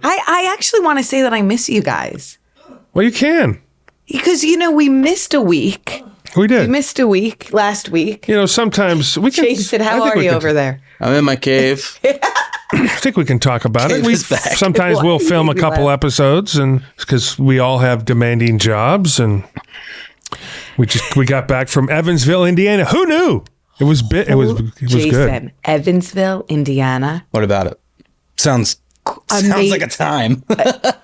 I actually want to say that I miss you guys. Well, you can. Because, we missed a week. We did. We missed a week last week. Sometimes we can. Jason, how are you over there? I'm in my cave. I think we can talk about Cave it. is back. Sometimes we'll film a couple episodes, and because we all have demanding jobs, and we got back from Evansville, Indiana. Who knew? It was Jason, good. Evansville, Indiana. What about it? Sounds like a time.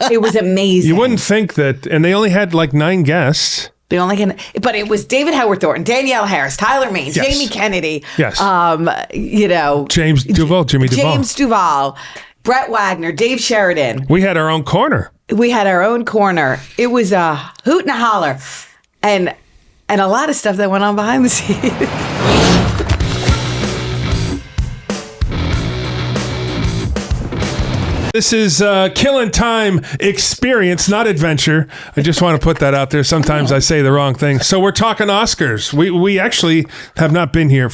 It was amazing. You wouldn't think that, and they only had like 9 guests. But it was David Howard Thornton, Danielle Harris, Tyler Maines, Yes. Jamie Kennedy. Yes. Jimmy Duvall. James Duvall, Brett Wagner, Dave Sheridan. We had our own corner. It was a hoot and a holler, and a lot of stuff that went on behind the scenes. This is Killing Time Experience, not Adventure. I just want to put that out there. Sometimes I say the wrong thing. So we're talking Oscars. We actually have not been here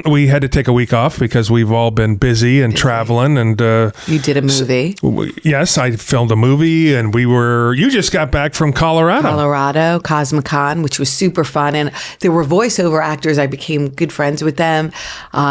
we had to take a week off because we've all been busy and traveling. And you did a movie. Yes, I filmed a movie, and you just got back from Colorado, Cosmicon, which was super fun. And there were voiceover actors. I became good friends with them,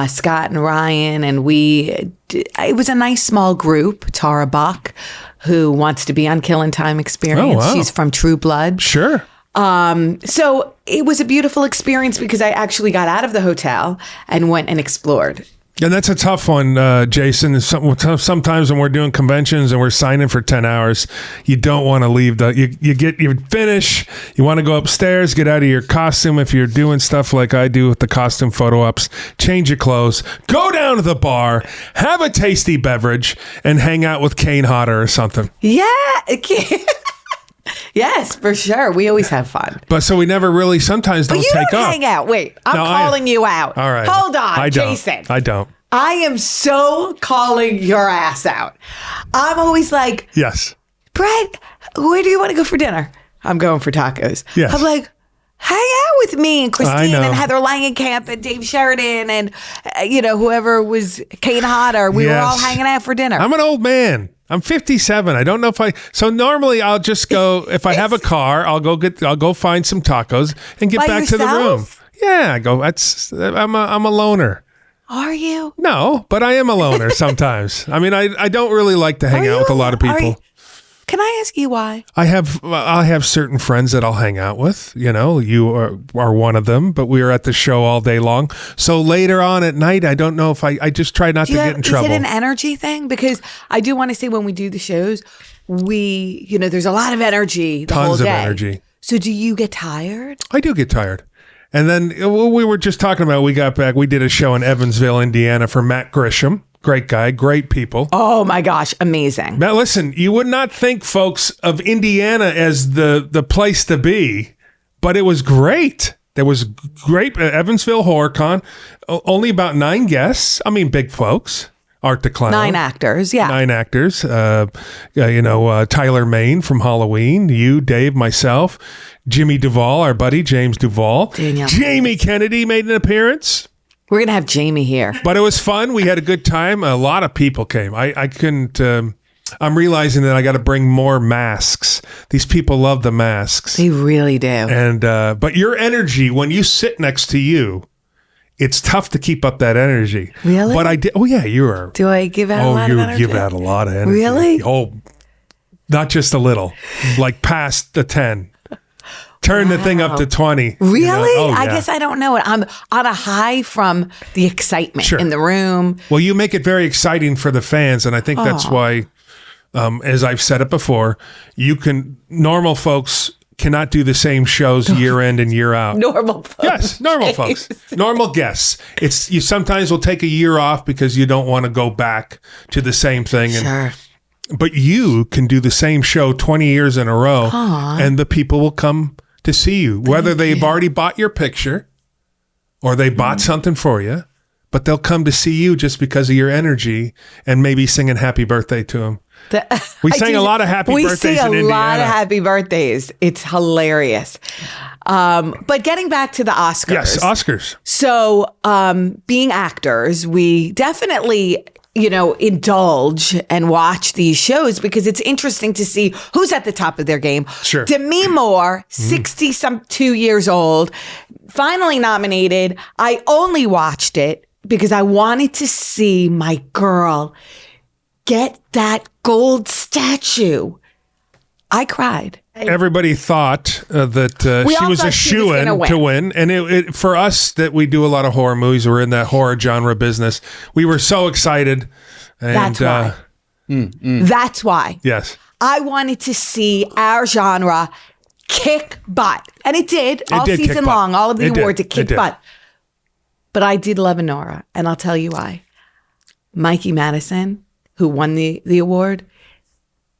Scott and Ryan, and it was a nice small group. Tara Bach, who wants to be on Killing Time Experience. Oh, wow. She's from True Blood. Sure. So it was a beautiful experience because I actually got out of the hotel and went and explored. And that's a tough one, Jason. Sometimes when we're doing conventions and we're signing for 10 hours, you don't want to leave. You finish, you want to go upstairs, get out of your costume if you're doing stuff like I do with the costume photo ops, change your clothes, go down to the bar, have a tasty beverage, and hang out with Kane Hodder or something. Yeah. Yes, for sure. We always have fun. But so we never really sometimes don't take up. But you don't hang out. Wait, I'm calling you out. All right. Hold on, I don't. Jason. I don't. I am so calling your ass out. I'm always like, yes, Brett, where do you want to go for dinner? I'm going for tacos. Yes. I'm like, hang out with me and Christine and Heather Langenkamp and Dave Sheridan and, whoever was Kane Hodder. We were all hanging out for dinner. I'm an old man. I'm 57. I don't know so normally I'll just go, if I have a car, I'll go find some tacos and get back to the room. Yeah, I'm a loner. Are you? No, but I am a loner sometimes. I mean, I don't really like to hang out with a lot of people. Can I ask you why? I have certain friends that I'll hang out with. You are one of them, but we are at the show all day long. So later on at night, I don't know if I just try not to get in trouble. Is it an energy thing? Because I do want to say when we do the shows, there's a lot of energy the whole day. Tons of energy. So do you get tired? I do get tired. And then we were just talking about, we got back, we did a show in Evansville, Indiana for Matt Grisham. Great guy, great people. Oh my gosh, amazing. Now listen, you would not think, folks, of Indiana as the place to be, but it was great. There was great Evansville HorrorCon, only about 9 guests. I mean, big folks. Art the Clown. 9 actors, yeah. 9 actors. Tyler Maine from Halloween, you, Dave, myself, Jimmy Duvall, our buddy, James Duvall. Danielle. Jamie Kennedy made an appearance. We're going to have Jamie here. But it was fun. We had a good time. A lot of people came. I couldn't... I'm realizing that I got to bring more masks. These people love the masks. They really do. And but your energy, when you sit next to you, it's tough to keep up that energy. Really? But I did. Oh, yeah, you are. Do I give out a lot of energy? You give out a lot of energy. Really? Oh, not just a little. Like past the 10. Turn the thing up to 20. Really? Oh, yeah. I guess I don't know it. I'm on a high from the excitement in the room. Well, you make it very exciting for the fans, and I think that's why, as I've said it before, normal folks cannot do the same shows year in and year out. Normal folks. Yes, normal folks. Normal guests. You sometimes will take a year off because you don't want to go back to the same thing. Sure. But you can do the same show 20 years in a row, and the people will come to see you, whether they've already bought your picture or they bought something for you, but they'll come to see you just because of your energy and maybe singing happy birthday to them. We sang a lot of happy birthdays in Indiana. We sing a lot of happy birthdays. It's hilarious. But getting back to the Oscars. Yes, Oscars. So being actors, we definitely indulge and watch these shows because it's interesting to see who's at the top of their game. Sure. Demi Moore, 60-some-2 years old, finally nominated. I only watched it because I wanted to see my girl get that gold statue. I cried. Everybody thought that We she all was thought a she was shoo-in gonna to win. And it for us that we do a lot of horror movies, we're in that horror genre business. We were so excited. And, That's why. That's why. Yes. I wanted to see our genre kick butt. And it did all did kick season butt. long. All of the It did. awards, it It kicked did. butt. But I did love Honora. And I'll tell you why. Mikey Madison, who won the award,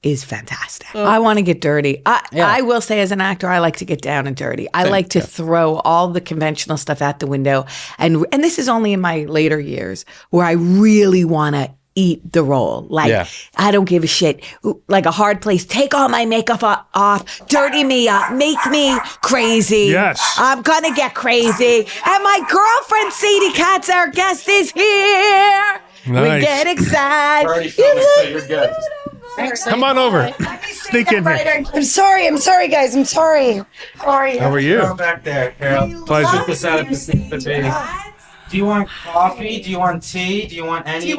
is fantastic. I want to get dirty. I will say as an actor, I like to get down and dirty. I like to throw all the conventional stuff out the window. And this is only in my later years where I really want to eat the role. Like, I don't give a shit. Like A Hard Place, take all my makeup off, dirty me up, make me crazy. Yes. I'm going to get crazy. And my girlfriend, Sadie Katz, our guest, is here. We Nice. get excited. Already filming, so you're good. Come on over. Sneak in here. I'm sorry, guys. I'm sorry. How are you? How are you? Go back there, Carol. Pleasure. Put this out at the baby. Do you want coffee? Do you want tea? Do you want anything?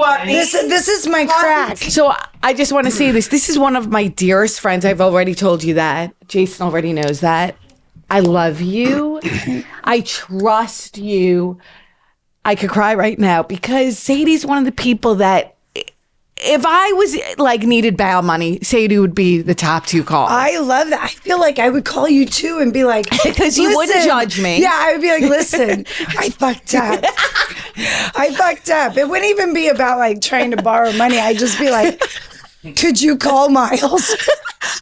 This is my crack. So I just want to say this. This is one of my dearest friends. I've already told you that. Jason already knows that. I love you. I trust you. I could cry right now because Sadie's one of the people that if I was like needed bail money, Sadie would be the top 2 calls. I love that. I feel like I would call you too and be like, because you wouldn't "Listen." judge me. Yeah, I would be like, listen, I fucked up. I fucked up. It wouldn't even be about like trying to borrow money. I'd just be like, could you call Miles?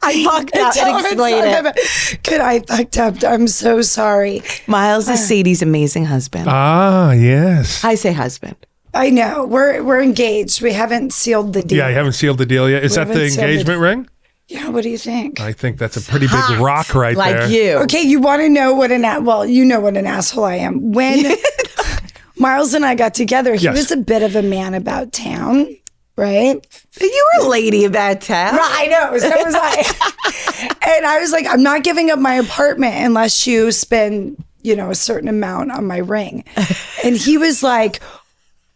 I fucked up and explain it. Could I fucked up? I'm so sorry. Miles is Sadie's amazing husband. Ah, yes. I say husband. I know. We're engaged. We haven't sealed the deal. Yeah, you haven't sealed the deal yet. Is that the haven't sealed the engagement ring? Yeah, what do you think? I think that's a pretty big rock right like there. you. Okay, you want to know what you know what an asshole I am. When Miles and I got together, he Yes. was a bit of a man about town, right? You were a lady about town. I know, so was I. And I was like, I'm not giving up my apartment unless you spend, a certain amount on my ring. And he was like,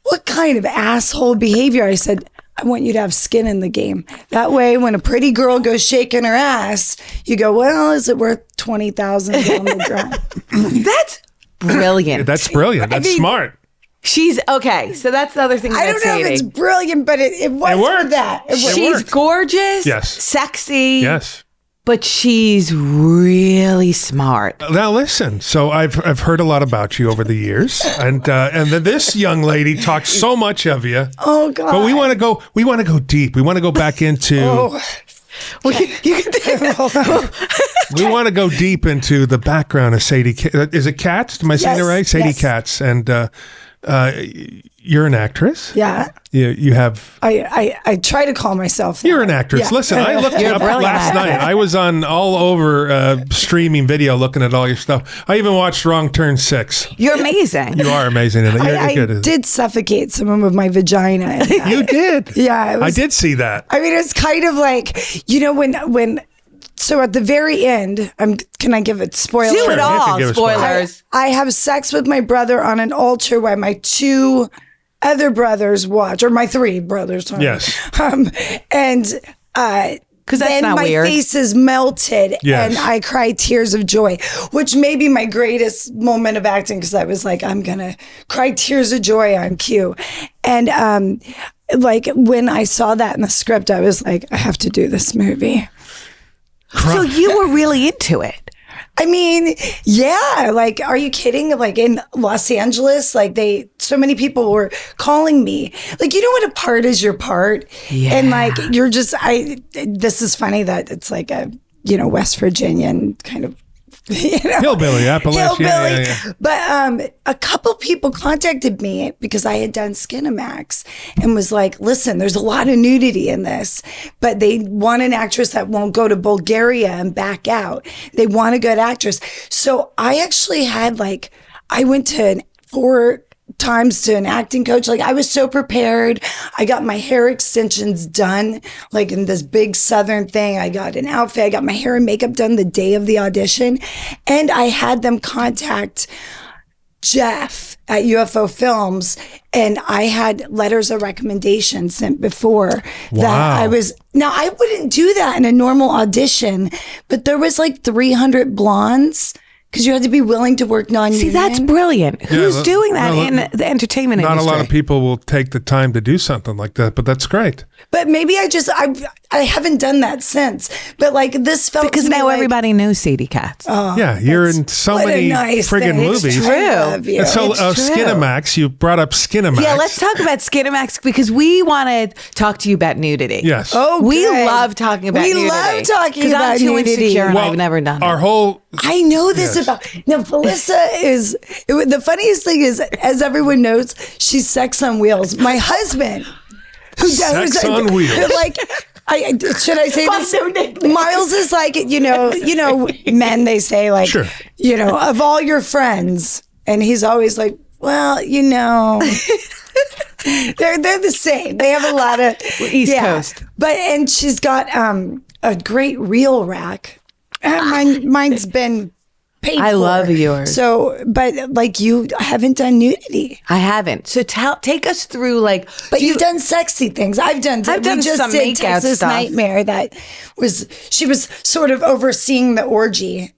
what kind of asshole behavior? I said, I want you to have skin in the game. That way, when a pretty girl goes shaking her ass, you go, well, is it worth $20,000 down the drain? That's brilliant. That's brilliant. That's smart. She's okay. So that's the other thing. I don't know if it's brilliant, but it was worked. for that. She's worked. gorgeous. Yes. Sexy. Yes. But she's really smart. Now listen. So I've heard a lot about you over the years, and then this young lady talks so much of you. Oh God! But we want to go deep. We want to go back into. Well, you can take that. We want to go deep into the background of Sadie. Is it Katz? Am I saying it Yes, right? Sadie yes. Katz, and you're an actress. Yeah, You have. I try to call myself that. You're an actress. Yeah. Listen, I looked you You're up a brilliant last actress. night. I was on all over streaming video looking at all your stuff. I even watched Wrong Turn 6. You're amazing. You are amazing in it. You're I good. did suffocate someone with my vagina. in that. You did. Yeah, it I was- did see that. I mean, it's kind of like, when. So at the very end, can I give it spoiler? Do Sure, it you all. can give a spoiler. Spoilers. I have sex with my brother on an altar while my 2 other brothers watch, or my 3 brothers. Sorry. Yes. And 'Cause that's then not my weird. face is melted, Yes. and I cried tears of joy, which may be my greatest moment of acting because I was like, I'm gonna cry tears of joy on cue, and like when I saw that in the script, I was like, I have to do this movie. So you were really into it. I mean, yeah, like, are you kidding? Like in Los Angeles, like so many people were calling me. Like, you know what, a part is your part. Yeah. And like, you're just, this is funny that it's like a, West Virginian kind of, Hillbilly, Appalachia. hillbilly. Yeah. But a couple people contacted me because I had done Skinamax and was like, listen, there's a lot of nudity in this, but they want an actress that won't go to Bulgaria and back out. They want a good actress. So I actually had I went to 4 times to an acting coach. Like I was so prepared. I got my hair extensions done, like in this big Southern thing. I got an outfit. I got my hair and makeup done the day of the audition. And I had them contact Jeff at UFO Films, and I had letters of recommendation sent before that I was. Now I wouldn't do that in a normal audition, but there was like 300 blondes because you had to be willing to work non-union. See, that's brilliant. Who's doing that in the entertainment industry? Not a lot of people will take the time to do something like that, but that's great. But maybe I haven't done that since. But like this felt because to me now like, everybody knows Sadie Katz. Yeah, you're in so what a many nice friggin' thing. It's movies. true. I love you. And so It's true. Skinamax, you brought up Skinamax. Yeah, let's talk about Skinamax because we want to talk to you about nudity. Yes. Oh, We good. love talking about nudity. We love talking 'Cause about I'm too nudity. insecure and Well, I've never done our it. whole I know this Yes. about now. Felissa the funniest thing is, as everyone knows, she's sex on wheels. My husband, who Sex on wheels. like. Should I say this? Miles is like, men, they say like, Sure. Of all your friends. And he's always like, well, they're the same. They have a lot of East Coast. And she's got a great reel rack. Mine's been paid I for. love yours. So, but like you haven't done nudity. I haven't. So take us through like. But you've done sexy things. I've done done we just some did makeout Texas stuff. Nightmare. She was sort of overseeing the orgy.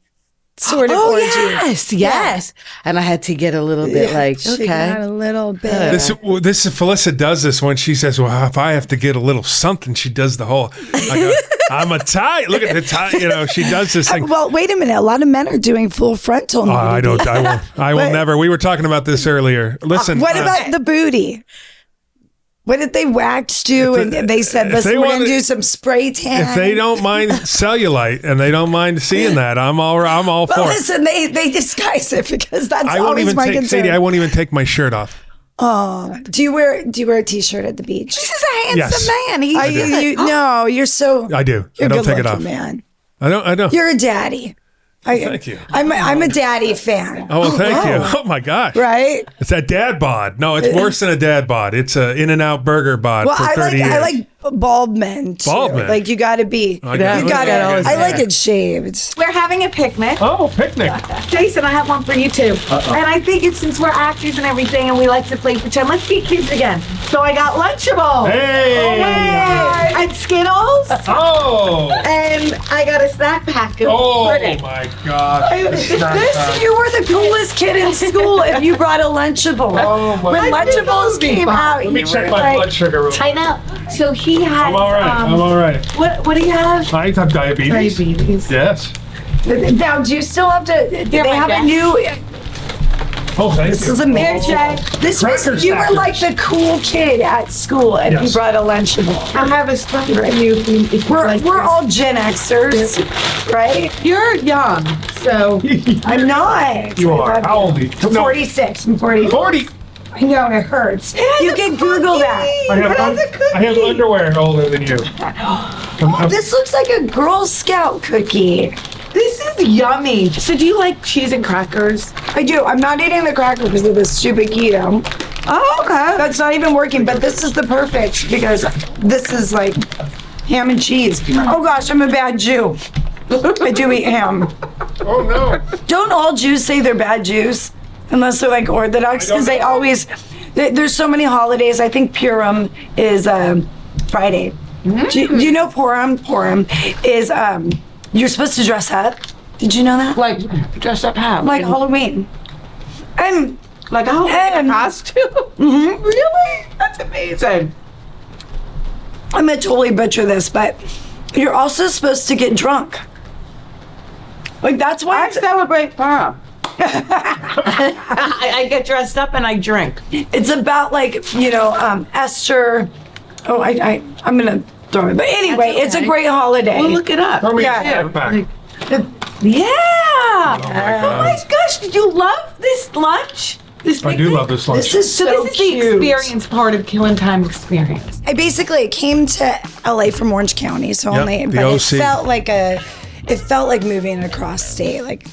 Orgy. Yes. And I had to get a little bit like, She got okay. a little bit. This Felissa does this when she says, "Well, if I have to get a little something," she does the whole. I go, I'm a tie. Look at the tie. She does this thing. Well, wait a minute. A lot of men are doing full frontal nudity. I don't. I won't. I will never. We were talking about this earlier. Listen. What about the booty? What if they waxed you and they said, listen, we're going to do some spray tan? If they don't mind cellulite and they don't mind seeing that, I'm all for well, it. listen, they disguise it because that's I won't always even my take concern. Sadie. I won't even take my shirt off. Oh, do you wear a t-shirt at the beach? This is a handsome Yes. man. No, you're so. I do. You're I don't good take it looking, off. man. I don't. You're a daddy. Thank you. I'm a daddy fan. Oh, well, thank you. Oh my gosh. Right? It's that dad bod. No, it's worse than a dad bod. It's a In-N-Out burger bod Well, for 30 years. I like bald men too. Bald men? Like you got to be. I got it. You got to. Yeah, I like it shaved. We're having a picnic. Oh, picnic. Jason, I have one for you too. And I think it's since we're actors and everything and we like to play pretend, let's be kids again. So I got Lunchables. Hey. And Skittles. Oh. And I got a snack pack of Oh pudding. my gosh. You were the coolest kid in school if you brought a Lunchable. Oh my When Lunchables came out, Let me you check were my like, blood sugar real I quick. know. So he has. I'm all right. I'm all right. What do you have? I have diabetes. Diabetes. Yes. Now, do you still have to? They my have a best. new. Oh, thank This you. is amazing. This was Cracker you were stackers. like the cool kid at school, and you Yes. brought a Lunchable. I have a stuff for you. if you We're like we're it. all Gen Xers, right? You're young, so I'm not. You are. How old are you? I'm 46. I'm 40. 40. I know it hurts. You can Google that. I have underwear older than you. This looks like a Girl Scout cookie. this is yummy. So do you like cheese and crackers? I do. I'm not eating the cracker because of the stupid keto. Oh, okay. That's not even working, but this is the perfect because this is like ham and cheese. Oh gosh, I'm a bad Jew. I do eat ham. Oh no. Don't all Jews say they're bad Jews? Unless they're like Orthodox, because they always, there's so many holidays. I think Purim is Friday. Do you know Purim? Purim is, you're supposed to dress up. Did you know that? Like dress up how? Like Halloween. And like a Halloween costume? Really? That's amazing. I'm gonna totally butcher this, but you're also supposed to get drunk. Like that's why I celebrate Purim. I get dressed up and I drink. it's about like, Esther. Oh, I'm gonna throw it. But anyway, That's it's a okay. great holiday. Well, look it up. Throw me Yeah. a snack pack. Yeah. Oh God. my gosh, did you love this lunch? This I do picnic? love this lunch. This is So so this is cute. the experience part of Killing Time experience. I basically came to LA from Orange County, so Yep, only, the but OC. it felt like it felt like moving across state.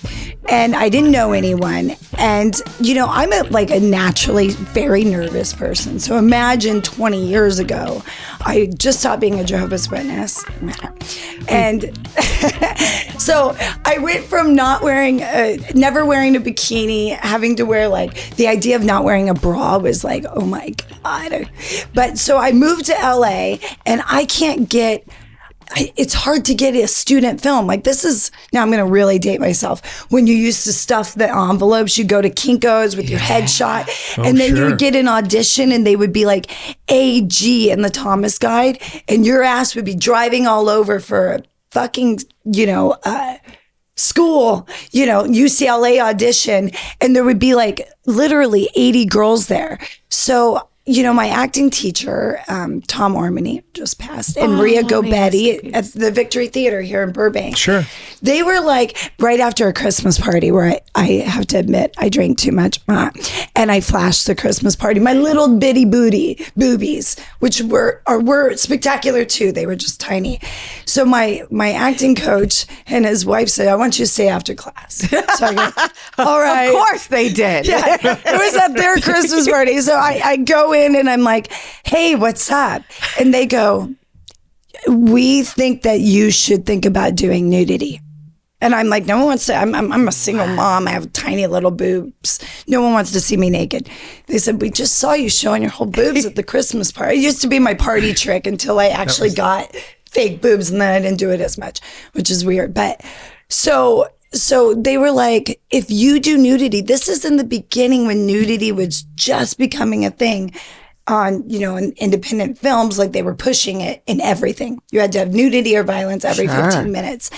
And I didn't know anyone. And, I'm a naturally very nervous person. So imagine 20 years ago, I just stopped being a Jehovah's Witness. And so I went from never wearing a bikini, having to wear the idea of not wearing a bra was like, oh my God. But so I moved to LA and it's hard to get a student film. Now I'm going to really date myself. When you used to stuff the envelopes, you go to Kinko's with your headshot, and then you would get an audition and they would be like AG in the Thomas Guide, and your ass would be driving all over for a fucking, school, UCLA audition, and there would be literally 80 girls there. So my acting teacher, Tom Ormany, just passed, and Maria Gobetti at the Victory Theater here in Burbank. Sure. They were right after a Christmas party where I have to admit I drank too much, and I flashed the Christmas party. My little bitty boobies, which were spectacular too. They were just tiny. So my acting coach and his wife said, "I want you to stay after class." So I go, "All right." Of course they did. Yeah, it was at their Christmas party. So I go in and I'm like, "Hey, what's up?" And they go, "We think that you should think about doing nudity." And I'm like, "No one wants to, I'm a single mom. I have tiny little boobs. No one wants to see me naked." They said, "We just saw you showing your whole boobs at the Christmas party." It used to be my party trick until I actually got fake boobs, and then I didn't do it as much, which is weird. But so they were like, "If you do nudity," this is in the beginning when nudity was just becoming a thing on, in independent films, they were pushing it in everything. You had to have nudity or violence every 15 minutes.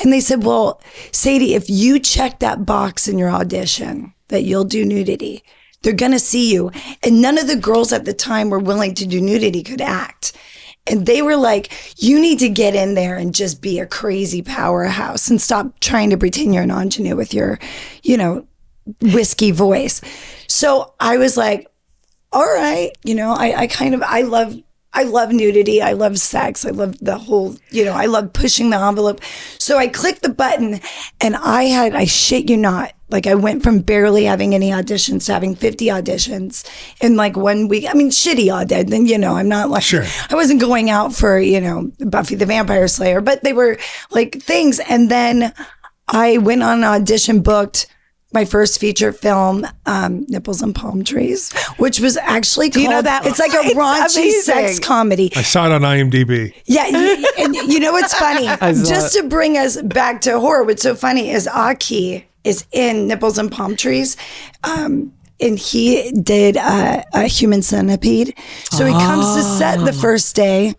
And they said, "Well, Sadie, if you check that box in your audition that you'll do nudity, they're going to see you." And none of the girls at the time were willing to do nudity, could act. And they were like, "You need to get in there and just be a crazy powerhouse and stop trying to pretend you're an ingenue with your, whiskey voice." So I was like, all right, I love nudity. I love sex. I love the whole, I love pushing the envelope. So I clicked the button and I shit you not, I went from barely having any auditions to having 50 auditions in 1 week. I mean, shitty audition. And, I'm not Sure. I wasn't going out for, Buffy the Vampire Slayer, but they were things. And then I went on an audition, booked my first feature film, Nipples and Palm Trees, which was actually called, you know that? It's like a raunchy sex comedy. I saw it on IMDb. Yeah, and you know what's funny? Just to bring us back to horror, what's so funny is Aki is in Nipples and Palm Trees. And he did a Human Centipede. So he comes to set the first day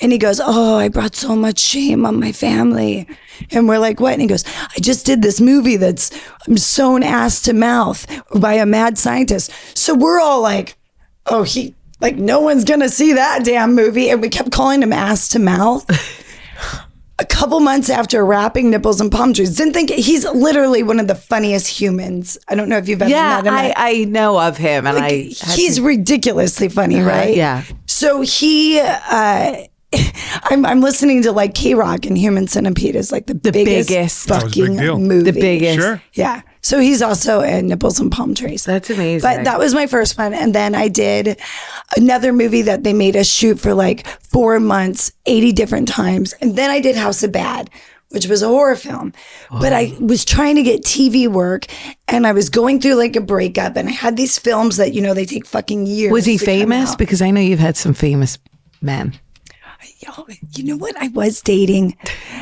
and he goes, "Oh, I brought so much shame on my family." And we're like, "What?" And he goes, "I just did this movie that's sewn ass to mouth by a mad scientist." So we're all like, "Oh, no one's going to see that damn movie." And we kept calling him ass to mouth. A couple months after wrapping Nipples and Palm Trees, didn't think he's literally one of the funniest humans. I don't know if you've ever met him. I know of him, and he's ridiculously funny, right? Yeah. So he, I'm listening to K-Rock, and Human Centipede is the biggest That was a fucking big deal. movie. The biggest. Sure. Yeah. So he's also in Nipples and Palm Trees. That's amazing. But that was my first one. And then I did another movie that they made us shoot for 4 months, 80 different times. And then I did House of Bad, which was a horror film. But I was trying to get TV work, and I was going through a breakup, and I had these films that, they take fucking years. Was he to come famous? out. Because I know you've had some famous men. You know what? I was dating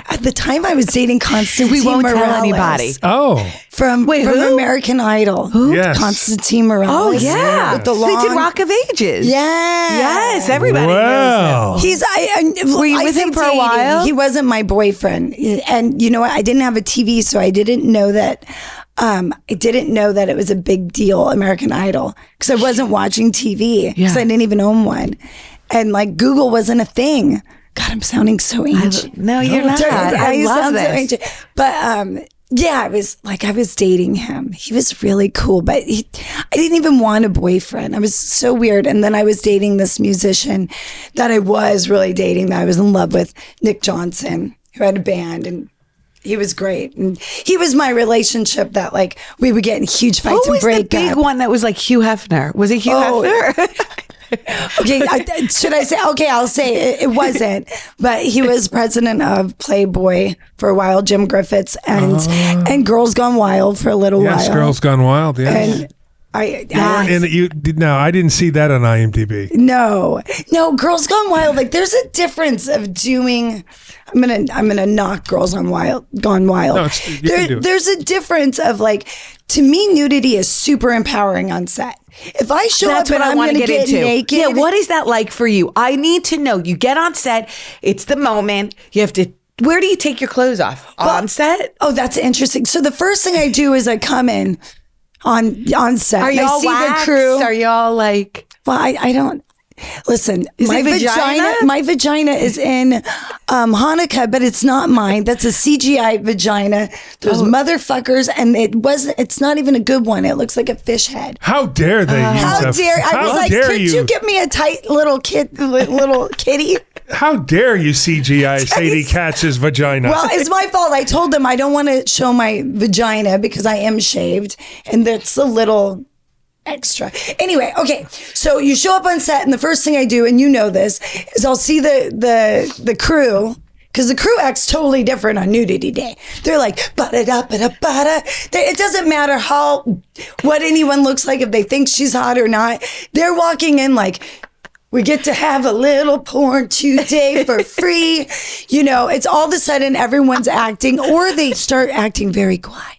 at the time. I was dating Constantine. We won't Morales tell anybody. Oh, from who? American Idol. Yes. Constantine Morales. Oh yeah, with the they long. did Rock of Ages. Yeah. Yes, everybody knows wow. He's. Were you I with say him for a dating. while? He wasn't my boyfriend, and you know what? I didn't have a TV, so I didn't know that. I didn't know that it was a big deal, American Idol, because I wasn't watching TV because I didn't even own one, and Google wasn't a thing. God, I'm sounding so ancient. No, you're not. I love sound so this. ancient. But yeah, I was dating him. He was really cool, but I didn't even want a boyfriend. I was so weird. And then I was dating this musician that I was really dating, that I was in love with, Nick Johnson, who had a band, and He was great. And he was my relationship that like we would get in huge fights Who and was the break big up. one that was like Hugh Hefner? Was it Hugh Hefner? Okay, should I say? Okay, I'll say it wasn't, but he was president of Playboy for a while, Jim Griffiths, and Girls Gone Wild for a little while. Yes, Girls Gone Wild. Yes. And I didn't see that on IMDb. no, Girls Gone Wild. Like, there's a difference of doing. I'm gonna knock Girls Gone Wild. No, you can do it. There's a difference of like, to me, nudity is super empowering on set. If I show That's up what and I I'm want going to to get into. naked, Yeah, what is that like for you? I need to know. You get on set, it's the moment. You have to. Where do you take your clothes off? On set? Oh, that's interesting. So the first thing I do is I come in on set. Are and I y'all see waxed? the crew. Are y'all like? Well, I don't. Listen, Is my it vagina? my vagina is in Hanukkah, but it's not mine. That's a CGI vagina. Those motherfuckers, and it's not even a good one. It looks like a fish head. How dare they use How a- dare I was how like, dare could you give me a tight little kitty? How dare you CGI Sadie Katz's vagina? Well, it's my fault. I told them I don't want to show my vagina because I am shaved, and that's a little extra. Anyway, okay. So you show up on set, and the first thing I do, and you know this, is I'll see the crew. Because the crew acts totally different on nudity day. They're like, ba-da-da-ba-da-ba-da. It doesn't matter what anyone looks like, if they think she's hot or not. They're walking in like, we get to have a little porn today for free. You know, it's all of a sudden everyone's acting, or they start acting very quiet.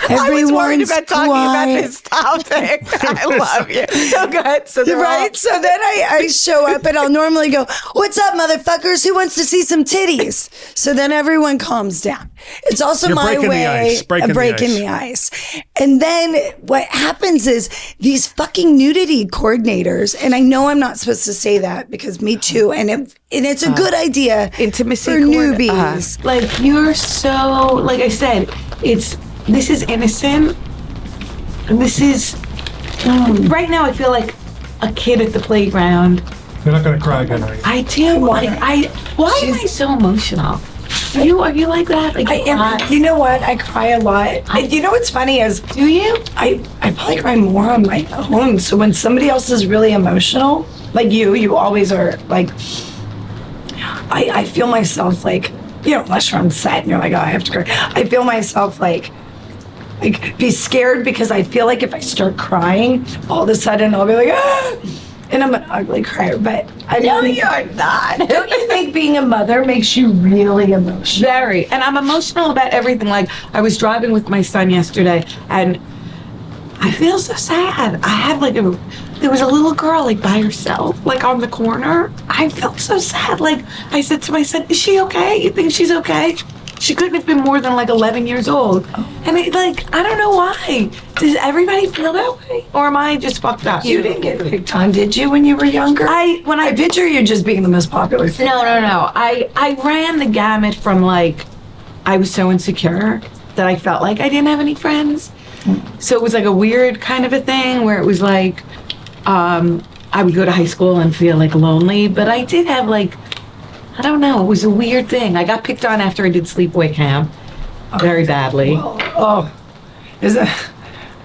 I was worried Everyone's about talking quiet. about this topic. I love you. So good. So they're Right? So then I show up and I'll normally go, "What's up, motherfuckers? Who wants to see some titties?" So then everyone calms down. It's also You're my breaking the way ice, breaking of the breaking ice. the ice. And then what happens is these fucking nudity coordinators, and I know I'm not supposed to say that because me too, and it's a good idea intimacy for newbies. Like, you're so, like I said, this is innocent. And this is, right now I feel like a kid at the playground. You're not going to cry again, are you? I do. Why am I so emotional? Are you like that? Like, I am. You know what? I cry a lot. And you know what's funny is, do you? I probably cry more on my own. So when somebody else is really emotional, like you always are like, I feel myself like, unless you're on set and you're like, oh, I have to cry. I feel myself like be scared because I feel like if I start crying, all of a sudden I'll be like, ah, and I'm an ugly crier. But I know You're not. Don't you think being a mother makes you really emotional? Very. And I'm emotional about everything. Like, I was driving with my son yesterday, and I feel so sad. I had there was a little girl like by herself, like on the corner. I felt so sad. Like, I said to my son, "Is she okay? You think she's okay?" She couldn't have been more than like 11 years old. And I don't know why. Does everybody feel that way? Or am I just fucked up? You didn't get picked on, did you, when you were younger? When I picture you just being the most popular thing. No. I ran the gamut from like, I was so insecure that I felt like I didn't have any friends. So it was like a weird kind of a thing where it was like, I would go to high school and feel like lonely, but I did have like, I don't know, it was a weird thing. I got picked on after I did sleepaway camp very badly.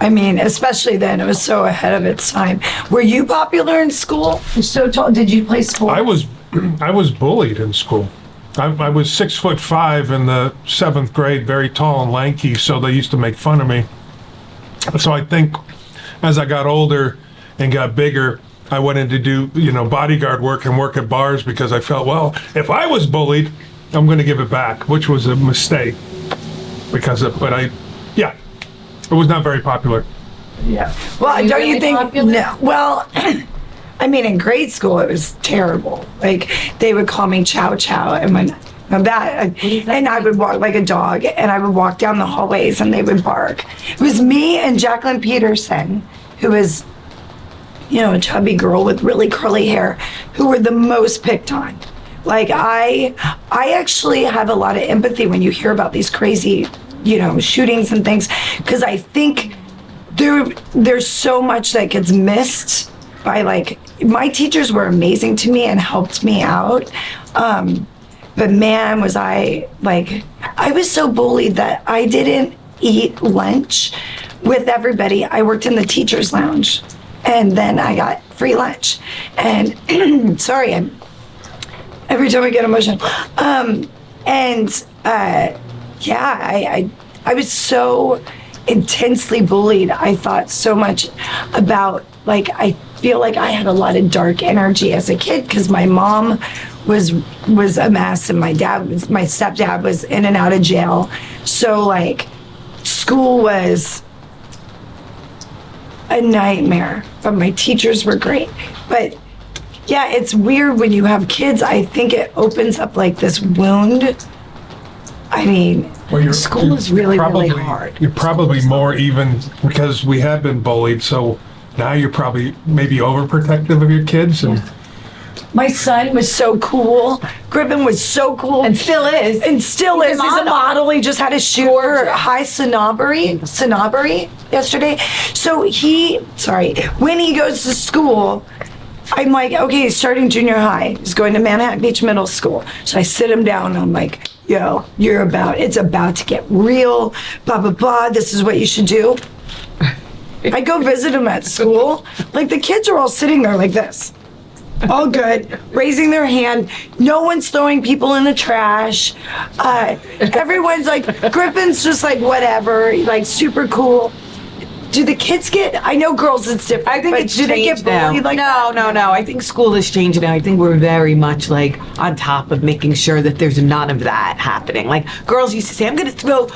Especially then, it was so ahead of its time. Were you popular in school? You're so tall. Did you play sports? I was bullied in school. I was 6'5" in the 7th grade, very tall and lanky, so they used to make fun of me. So I think as I got older and got bigger, I went in to do, bodyguard work and work at bars because I felt, well, if I was bullied, I'm going to give it back, which was a mistake it was not very popular. Yeah. Well, don't you think? Popular? No. Well, in grade school, it was terrible. Like, they would call me Chow Chow, and I would walk like a dog, and I would walk down the hallways, and they would bark. It was me and Jacqueline Peterson, who was, a chubby girl with really curly hair, who were the most picked on. Like, I actually have a lot of empathy when you hear about these crazy, shootings and things, because I think there's so much that gets missed by, like, my teachers were amazing to me and helped me out. But man, was I was so bullied that I didn't eat lunch with everybody. I worked in the teacher's lounge, and then I got free lunch. And every time I get emotional. I was so intensely bullied. I thought so much about, I feel like I had a lot of dark energy as a kid because my mom was a mess, and my stepdad was in and out of jail. So school was a nightmare, but my teachers were great. But yeah, it's weird when you have kids. I think it opens up this wound. I mean, school is really hard. You're probably more even because we have been bullied. So now you're probably maybe overprotective of your kids. And my son was so cool. Griffin was so cool. And still is. And still is. He's a model. He just had a shoot for High Snobbery yesterday. So when he goes to school, I'm like, okay, he's starting junior high. He's going to Manhattan Beach Middle School. So I sit him down and I'm like, yo, it's about to get real, blah, blah, blah. This is what you should do. I go visit him at school. The kids are all sitting there like this. All good, raising their hand. No one's throwing people in the trash. Everyone's Griffin's just whatever, super cool. Do the kids I know girls it's different. I think but it's do they get changed now. bullied No. I think school is changing now. I think we're very much on top of making sure that there's none of that happening. Girls used to say, I'm going to throw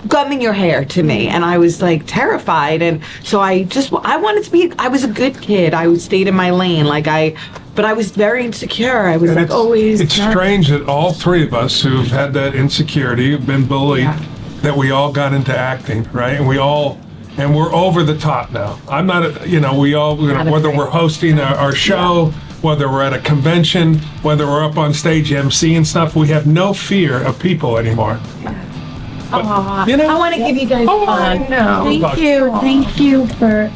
gum in your hair to me. And I was terrified. And so I wanted to be, I was a good kid. I stayed in my lane. But I was very insecure. I was always. It's strange that all three of us who've had that insecurity, who've been bullied, that we all got into acting, right? And we're over the top now. I'm not, whether we're hosting our show, whether we're at a convention, whether we're up on stage MC and stuff, we have no fear of people anymore. But, I want to give you guys fun. Thank you for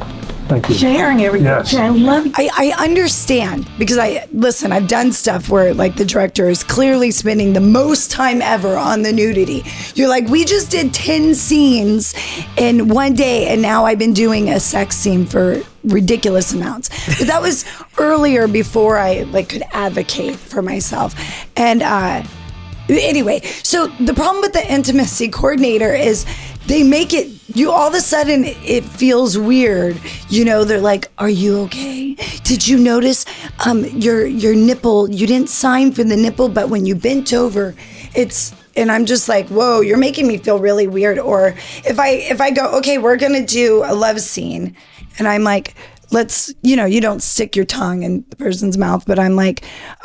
sharing everything. Yes. I love you. I understand because I've done stuff where the director is clearly spending the most time ever on the nudity. You're we just did 10 scenes in one day, and now I've been doing a sex scene for ridiculous amounts. But that was earlier before I could advocate for myself. And anyway, so the problem with the intimacy coordinator is they make it, all of a sudden it feels weird. They're like, are you okay? Did you notice your nipple, you didn't sign for the nipple, but when you bent over, and I'm just whoa, you're making me feel really weird. Or if I go, okay, we're going to do a love scene, and I'm let's, you don't stick your tongue in the person's mouth, but I'm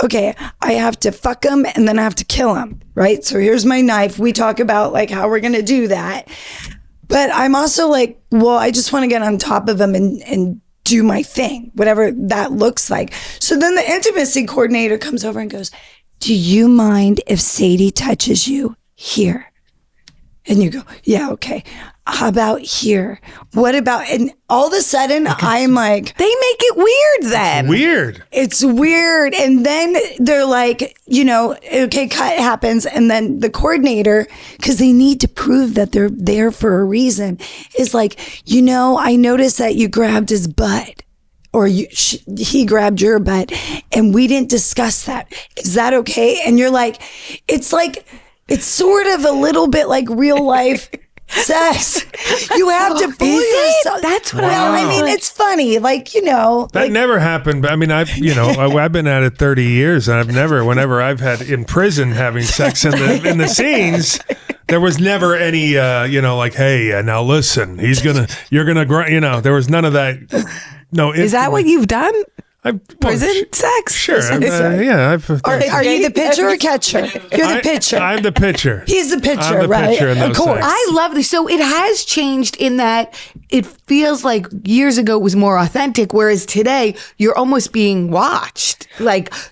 okay, I have to fuck him and then I have to kill him, right? So here's my knife. We talk about how we're going to do that. But I'm also well, I just want to get on top of him and do my thing, whatever that looks like. So then the intimacy coordinator comes over and goes, do you mind if Sadie touches you here? And you go, yeah, okay. How about here? What about, and all of a sudden I'm they make it weird then. Weird. It's weird. And then they're okay, cut happens. And then the coordinator, because they need to prove that they're there for a reason, is I noticed that you grabbed his butt. Or he grabbed your butt and we didn't discuss that. Is that okay? And you're it's sort of a little bit like real life sex. You have to fool yourself. That's what I mean, it's funny. That never happened. I've been at it 30 years and I've never, whenever I've had in prison having sex in the scenes, there was never any, hey, now listen, you're going to, there was none of that. No. Is that what you've done? Prison sex? Sure. Are you the pitcher or catcher? You're the pitcher. I'm the pitcher. He's the pitcher, I'm the right? pitcher in those of course. sets. I love this. So it has changed in that it feels like years ago it was more authentic, whereas today you're almost being watched.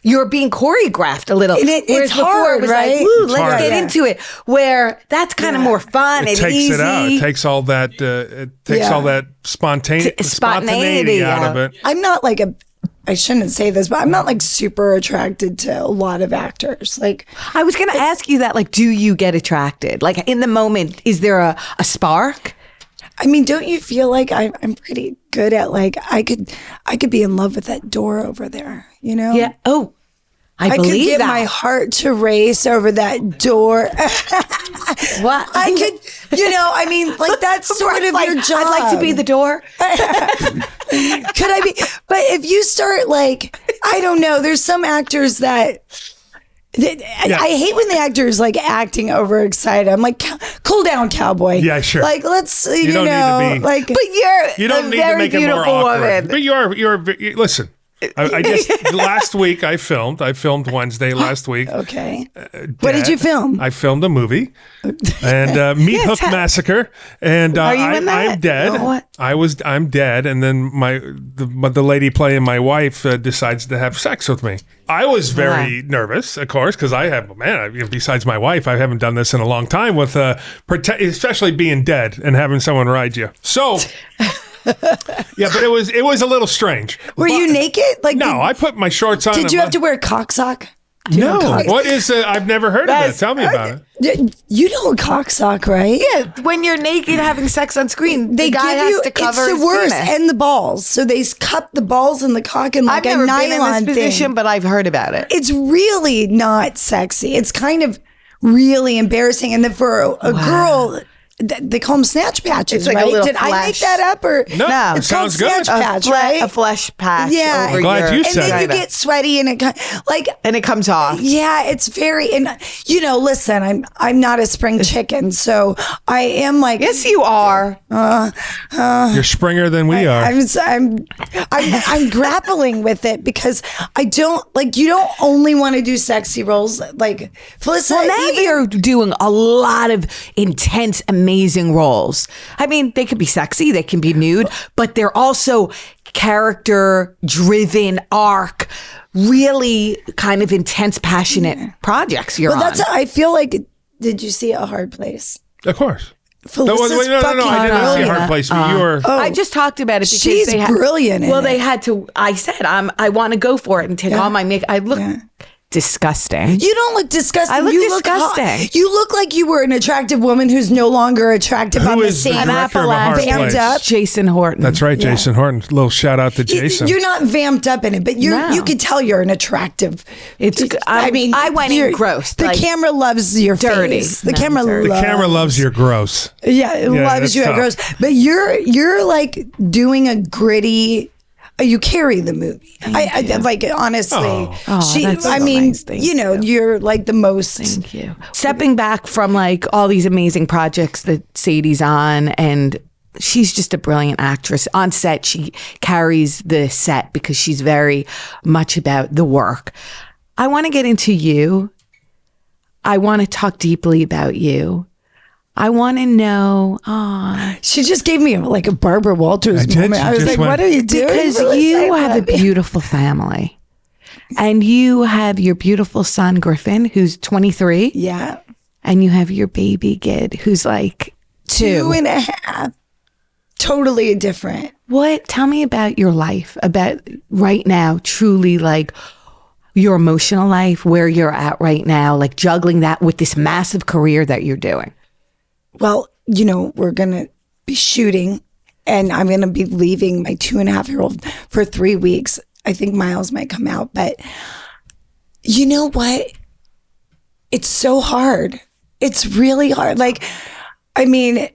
You're being choreographed a little. And it's hard, it was right? Woo, It's let's hard. get into it. Where that's kind of more fun and takes easy. it out. It takes all that. All that spontaneity Spontaneity, out of it. I'm not I shouldn't say this, but I'm not like super attracted to a lot of actors. Like, I was going to ask you that, like, do you get attracted? Like, in the moment, is there a spark? I mean, don't you feel like I'm pretty good at, like, I could be in love with that door over there, you know? Yeah. Oh, I could believe get that. my heart to race over that door. What? I could, you know, I mean, like, that's sort of Like, your job. I'd like to be the door. Could I be? But if you start, like, I don't know, there's some actors that I hate when the actor's like acting overexcited. I'm like, cool down, cowboy. Yeah, sure. Like, let's, you don't know, need to be- like, But you're You don't a need to very make it more beautiful awkward. woman. But you listen. I just last week I filmed Wednesday last week. okay. What did you film? I filmed a movie, and Meat Hook Massacre, and Are you in that? I'm dead. Oh, what? I'm dead, and then the lady playing my wife decides to have sex with me. I was very nervous, of course, because besides my wife, I haven't done this in a long time with especially being dead and having someone ride you. So. Yeah, but it was a little strange. Were you naked? Like, No, I put my shorts on. did you have to wear a cock sock? No. What is I've never heard of that. Tell me about it. You know a cock sock, right? Yeah, when you're naked having sex on screen, They the guy give has you, to cover it's his the worst, penis. and the balls. So they cup the balls and the cock in like I've a never been in nylon this position, thing. but I've heard about it. It's really not sexy. It's kind of really embarrassing. And then for a girl, they call them snatch patches, It's like a right? little Did I make flesh. that up or No, No. it It's called sounds good. snatch patch, fle- right? a flesh patch. Yeah. over I'm glad your you And said then you vagina. get sweaty and it like. and it comes off. Yeah, it's very, and you know, listen, I'm not a spring chicken, so I am like, Yes, you are. You're springer than we are. I'm grappling with it because I don't like. You don't only want to do sexy roles, like Felicity. Well, now you're doing a lot of intense, amazing roles. I mean, they could be sexy, they can be nude, but they're also character-driven, arc, really kind of intense, passionate projects you're But on. I feel like. Did you see A Hard Place? Of course. Felicity's No. I fucking didn't see brilliant. Hard Place. But you were. I just talked about it because She's they had, brilliant in Well, they it. had to. I said, I want to go for it and take all my makeup. I look disgusting. You don't look disgusting. I look you disgusting. Look hot. You look like you were an attractive woman who's no longer attractive Who on the is the same director of A Hard vamped Place? up. Jason Horton. That's right, Jason Horton. Little shout out to Jason. You're not vamped up in it, but No. you can tell you're an attractive. I went in you're- gross, The like, camera loves your dirty. face. The No, camera dirty. the loves. camera loves your gross. Yeah, it Yeah, loves that's you at tough. gross. But you're like doing a gritty. You carry the movie. I like honestly. Oh. that's I so mean, nice. Thank you know, you're like the most. Thank you. Stepping back from like all these amazing projects that Sadie's on, and she's just a brilliant actress. On set, she carries the set because she's very much about the work. I want to get into you. I want to talk deeply about you. I want to know, She just gave me like a Barbara Walters I did. moment. She I was just like, went- "What are you doing?" because Felicity? you have a beautiful family. And you have your beautiful son, Griffin, who's 23. Yeah, And you have your baby Gid, who's like 2. 2.5. Totally different. What? Tell me about your life, about right now, truly like your emotional life, where you're at right now, like juggling that with this massive career that you're doing. Well, you know, we're going to be shooting and I'm going to be leaving my 2.5-year-old for 3 weeks. I think Miles might come out, but you know what? It's so hard. It's really hard. Like, I mean,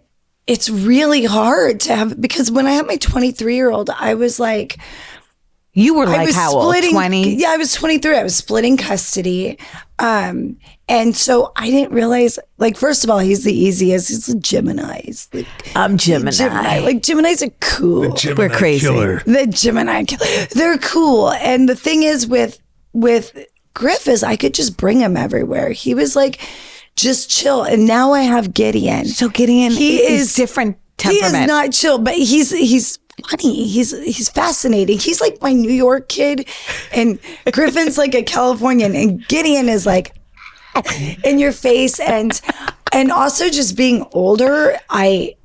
it's really hard to have, because when I had my 23-year-old, I was like, You were I like was how old? splitting, 20? Yeah, I was 23. I was splitting custody. And so I didn't realize, like, first of all, he's the easiest. He's a Gemini. He's like, I'm Gemini. Like, Geminis are cool. We're crazy. The Gemini, they're cool. And the thing is with Griff is I could just bring him everywhere. He was like, just chill. And now I have Gideon. So Gideon He is different temperament. He is not chill, but he's funny. He's fascinating. He's like my New York kid, and Griffin's like a Californian, and Gideon is like in your face, and also just being older. I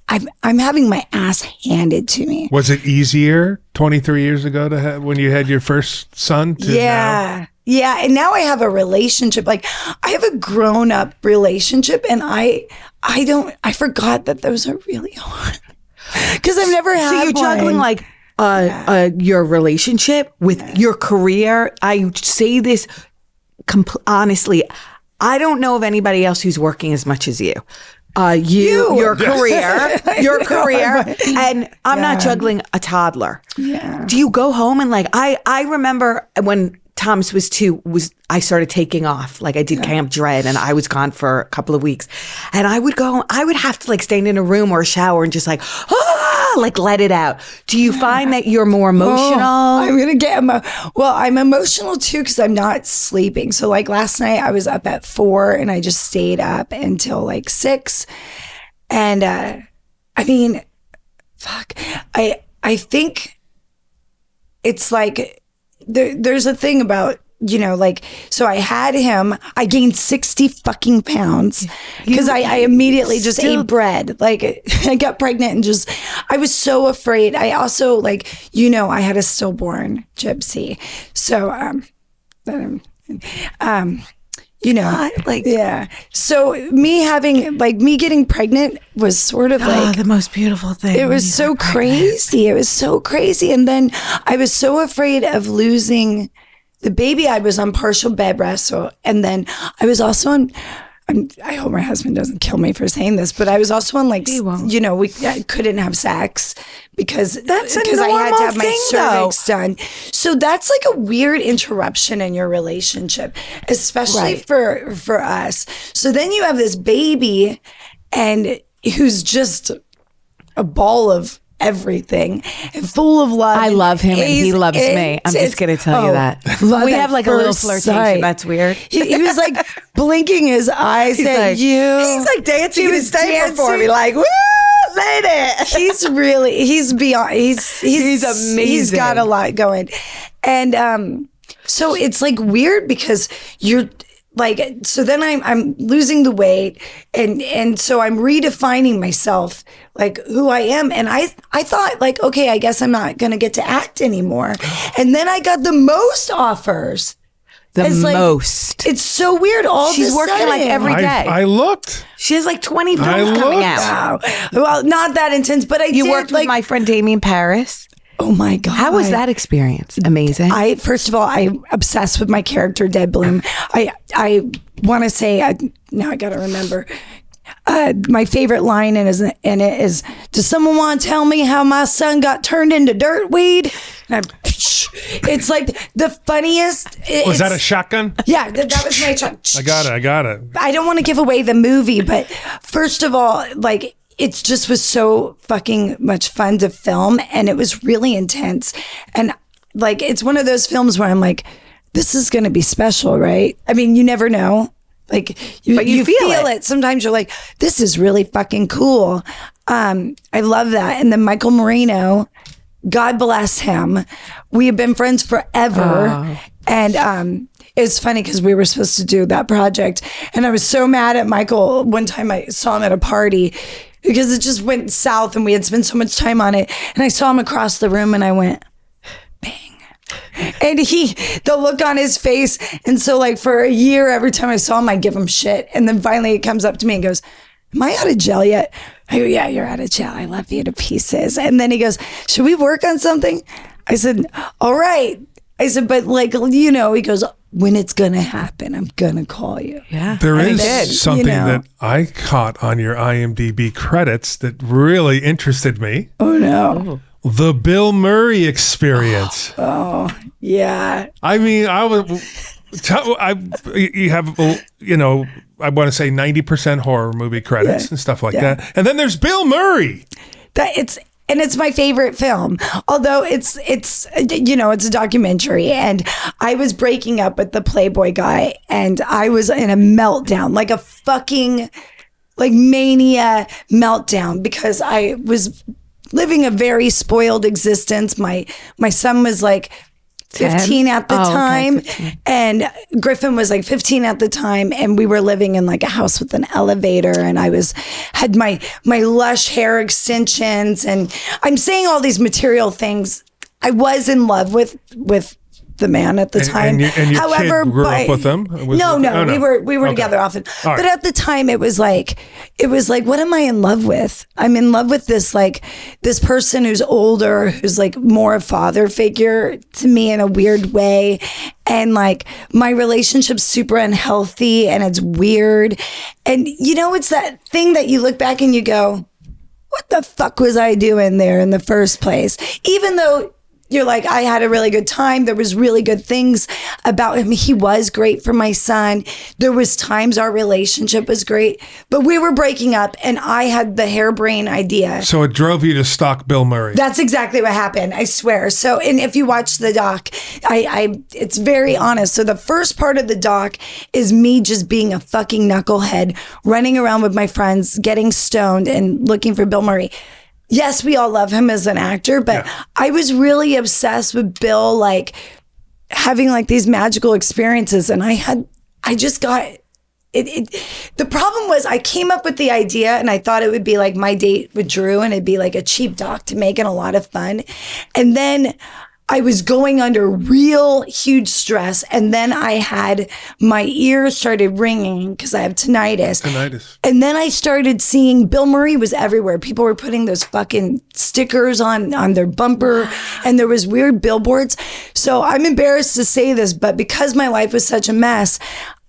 I'm having my ass handed to me. Was it easier 23 years ago to have when you had your first son? To now? Yeah. And now I have a relationship. Like I have a grown up relationship, and I forgot that those are really hard because I've never had. So you're juggling like your relationship with your career. I say this honestly. I don't know of anybody else who's working as much as you. Your career, and I'm not juggling a toddler. Yeah. Do you go home and like I remember when Thomas was 2, I started taking off. Like I did Camp Dread and I was gone for a couple of weeks. And I would have to like stand in a room or a shower and just like let it out. Do you find that you're more emotional? I'm going to get I'm emotional too because I'm not sleeping. So like last night I was up at 4 and I just stayed up until like 6. And I mean, fuck. I think it's like there's a thing about, like, so I had him, I gained 60 fucking pounds because I immediately just ate bread. Like I got pregnant and I was so afraid. I also like, I had a stillborn gypsy. So, So me getting pregnant was sort of like the most beautiful thing. It was so crazy. It was so crazy. And then I was so afraid of losing the baby. I was on partial bed rest. And then I was also on, I hope my husband doesn't kill me for saying this, but I was also on like, I couldn't have sex because I had to have my cervix done. So that's like a weird interruption in your relationship, especially for us. So then you have this baby and who's just a ball of everything and full of love. I love him and he loves me. I'm just going to tell you that. We have like a little flirtation. That's weird. He was like blinking his eyes at you. He's like dancing his diaper for me like, woo, lady. He's beyond, he's amazing. He's got a lot going. And so it's like weird because you're like, so then I'm losing the weight and so I'm redefining myself, like who I am. And I thought like, okay, I guess I'm not going to get to act anymore. And then I got the most offers. Most. It's so weird. She's working like every day. I looked. She has like 20 films coming out. Wow. Well, not that intense, but You worked with my friend Damien Paris. Oh my God. How was that experience? Amazing. First of all, I'm obsessed with my character, Dead Bloom. I want to say, now I got to remember. My favorite line in it is, does someone want to tell me how my son got turned into dirtweed? It's like the funniest. Was that a shotgun? Yeah, that was my shotgun. I got it. I don't want to give away the movie, but first of all, like, it just was so fucking much fun to film and it was really intense. And like, it's one of those films where I'm like, this is going to be special, right? I mean, you never know. Like but you feel it. Sometimes you're like, this is really fucking cool. I love that. And then Michael Moreno, God bless him. We have been friends forever. Oh. And, it's funny because we were supposed to do that project and I was so mad at Michael. One time I saw him at a party because it just went south and we had spent so much time on it. And I saw him across the room and I went, bang. And the look on his face. And so like for a year, every time I saw him, I'd give him shit. And then finally he comes up to me and goes, am I out of jail yet? I go, yeah, you're out of jail. I love you to pieces. And then he goes, should we work on something? I said, all right. I said, but like, he goes, when it's going to happen, I'm going to call you. Yeah. There is something that I caught on your IMDb credits that really interested me. Oh, no. The Bill Murray Experience. Oh, yeah. I mean, you have, I want to say 90% horror movie credits and stuff like that. And then there's Bill Murray. And it's my favorite film, although it's a documentary. And I was breaking up with the Playboy guy, and I was in a meltdown, like a fucking like mania meltdown, because I was living a very spoiled existence. My son was like 15 at the Oh, okay, time. 15. And Griffin was like 15 at the time. And we were living in like a house with an elevator. And I had my lush hair extensions. And I'm saying all these material things. I was in love with the man at the time. And your kid grew up with them? No, we were together often. All But right. at the time, it was like, what am I in love with? I'm in love with this person who's older, who's like more a father figure to me in a weird way. And like my relationship's super unhealthy and it's weird. And it's that thing that you look back and you go, what the fuck was I doing there in the first place? Even though you're like, I had a really good time. There was really good things about him. He was great for my son. There was times our relationship was great, but we were breaking up and I had the harebrained idea. So it drove you to stalk Bill Murray. That's exactly what happened. I swear. So, and if you watch the doc, it's very honest. So the first part of the doc is me just being a fucking knucklehead, running around with my friends, getting stoned and looking for Bill Murray. Yes, we all love him as an actor, but I was really obsessed with Bill, like having like these magical experiences. And I just got it. The problem was I came up with the idea and I thought it would be like My Date with Drew and it'd be like a cheap doc to make and a lot of fun. And then I was going under real huge stress. And then I had my ears started ringing because I have tinnitus. And then I started seeing Bill Murray was everywhere. People were putting those fucking stickers on their bumper and there was weird billboards. So I'm embarrassed to say this, but because my life was such a mess,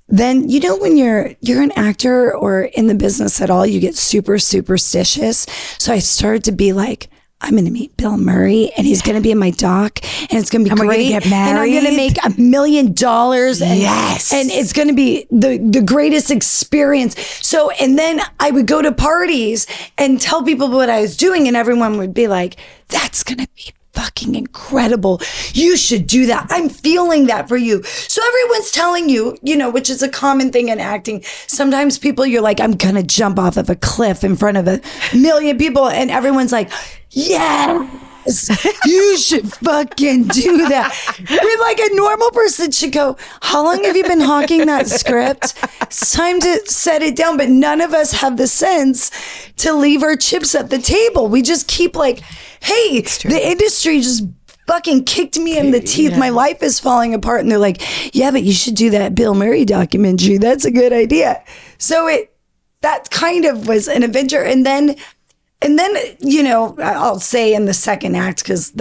then when you're an actor or in the business at all, you get super superstitious. So I started to be like, I'm going to meet Bill Murray and he's going to be in my doc and it's going to be And we're great. gonna get married. And I'm going to make $1 million. And, Yes. And it's going to be the greatest experience. So, and then I would go to parties and tell people what I was doing and everyone would be like, that's going to be fucking incredible. You should do that. I'm feeling that for you. So everyone's telling you, which is a common thing in acting. Sometimes people, you're like, I'm going to jump off of a cliff in front of 1 million people. And everyone's like, yes, you should fucking do that. We're like a normal person should go, how long have you been hawking that script? It's time to set it down. But none of us have the sense to leave our chips at the table. We just keep like, hey, the industry just fucking kicked me in the teeth. Yeah. My life is falling apart. And they're like, yeah, but you should do that Bill Murray documentary. That's a good idea. So that kind of was an adventure. And then, I'll say in the second act, because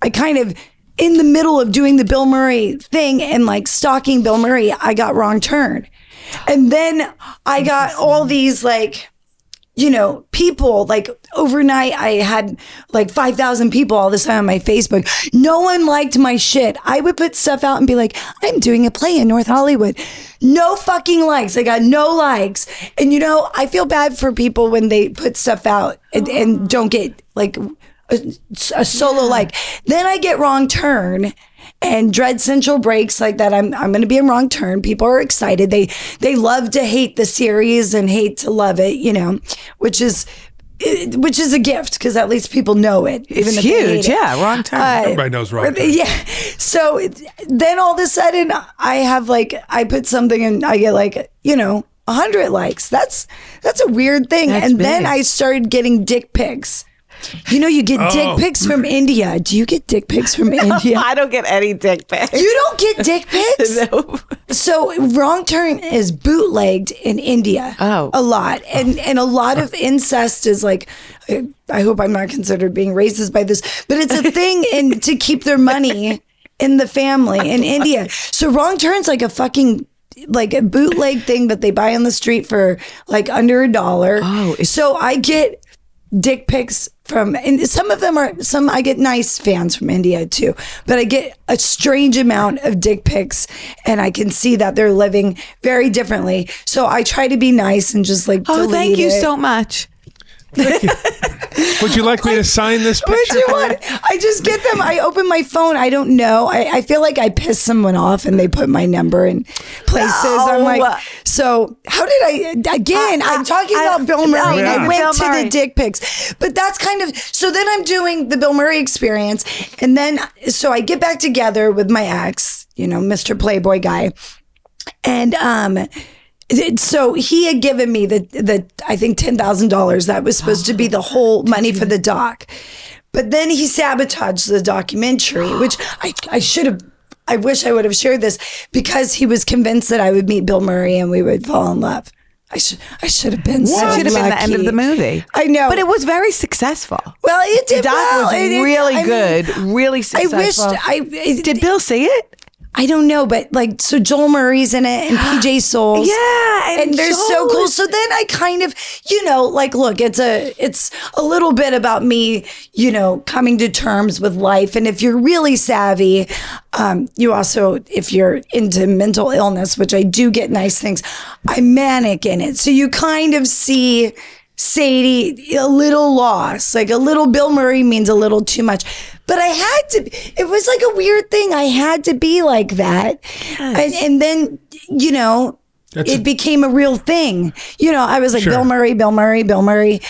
I kind of, in the middle of doing the Bill Murray thing and like stalking Bill Murray, I got Wrong Turn. And then I got all these like, people, like overnight, I had like 5,000 people all the time on my Facebook. No one liked my shit. I would put stuff out and be like, I'm doing a play in North Hollywood. No fucking likes. I got no likes. And I feel bad for people when they put stuff out and don't get like a solo like. Then I get Wrong Turn. And Dread Central breaks like that. I'm going to be in Wrong Turn. People are excited. They love to hate the series and hate to love it, which is a gift because at least people know it. It's huge. Yeah, Wrong Turn. Everybody knows Wrong Turn. Yeah. So then all of a sudden I have I put something and I get 100 likes. That's a weird thing. That's and big. then I started getting dick pics. You get dick pics from India. Do you get dick pics from India? I don't get any dick pics. You don't get dick pics? No. So Wrong Turn is bootlegged in India. Oh. A lot. And a lot of incest is like, I hope I'm not considered being racist by this, but it's a thing to keep their money in the family in India. So Wrong Turn's like a fucking like a bootleg thing that they buy on the street for like under $1. Oh, so I get dick pics from, and some I get nice fans from India too, but I get a strange amount of dick pics and I can see that they're living very differently. So I try to be nice and just like, Oh, thank you it. so much. Would you like me to sign this picture? What do you want? I just get them. I open my phone. I don't know. I feel like I pissed someone off and they put my number in places. I'm like, so how did I, again, I'm talking about Bill Murray. Yeah. I went Bill to Murray. the dick pics, but that's kind of, so then I'm doing the Bill Murray experience. And then, so I get back together with my ex, Mr. Playboy guy. And, so he had given me the I think $10,000 that was supposed to be the whole money for the doc, but then he sabotaged the documentary, which I should have. I wish I would have shared this because he was convinced that I would meet Bill Murray and we would fall in love. I should have been. So That should have been the lucky. end of the movie. I know, But it was very successful. well, it did. The doc well. was really good, really successful. Did Bill see it? I don't know, but like, so Joel Murray's in it and PJ Souls. Yeah, and they're so Joel cool. is- So then I kind of, like, look, it's a little bit about me, coming to terms with life. And if you're really savvy, you also, if you're into mental illness, which I do get nice things, I'm manic in it. So you kind of see Sadie a little lost, like a little Bill Murray means a little too much. But I had to, it was like a weird thing. I had to be like that. Yes. And then, it became a real thing. I was like, Sure. Bill Murray, Bill Murray, Bill Murray.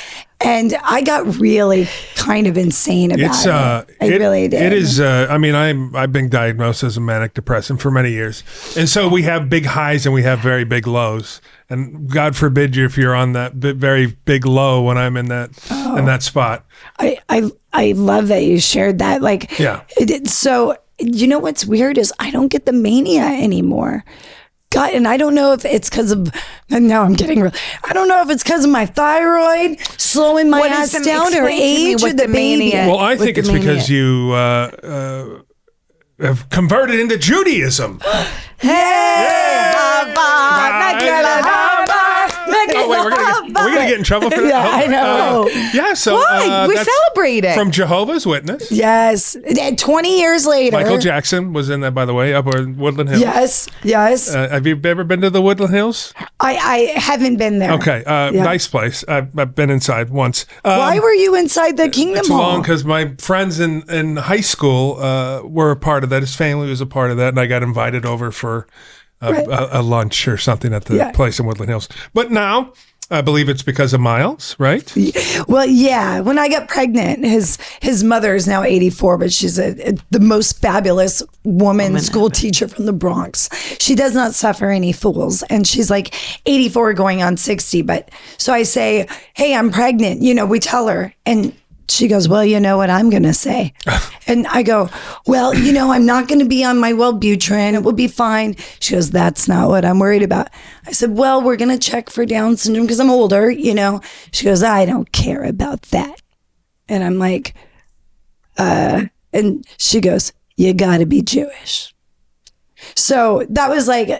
And I got really kind of insane about it. I really did. It is. I've been diagnosed as a manic depressive for many years, and so we have big highs and we have very big lows. And God forbid you if you're on that very big low when I'm in that spot. I love that you shared that. Like, Yeah. So what's weird is I don't get the mania anymore. God, and I don't know if it's because of, now I'm getting real, I don't know if it's because of my thyroid slowing my What is ass the- down or explain to me age or what the the baby. mania- Well, I with think the it's because mania. you have converted into Judaism. Oh, wait, we're gonna get in trouble for that. Yeah, I know. Yeah, so Why? We're that's celebrating. from Jehovah's Witness. Yes. And 20 years later. Michael Jackson was in that, by the way, up in Woodland Hills. Yes. Have you ever been to the Woodland Hills? I haven't been there. Okay, nice place. I've been inside once. Why were you inside the Kingdom It's Hall? long because my friends in high school were a part of that. His family was a part of that, and I got invited over for a lunch or something at the place in Woodland Hills. But now, I believe it's because of Miles, right? Well, yeah. When I got pregnant, his mother is now 84, but she's the most fabulous woman school teacher from the Bronx. She does not suffer any fools, and she's like 84 going on 60. But so I say, "Hey, I'm pregnant." We tell her, and she goes, "Well, you know what I'm going to say." And I go, "Well, I'm not going to be on my Wellbutrin. It will be fine." She goes, "That's not what I'm worried about." I said, "Well, we're going to check for Down syndrome because I'm older, She goes, "I don't care about that." And I'm like, and she goes, "You got to be Jewish." So that was like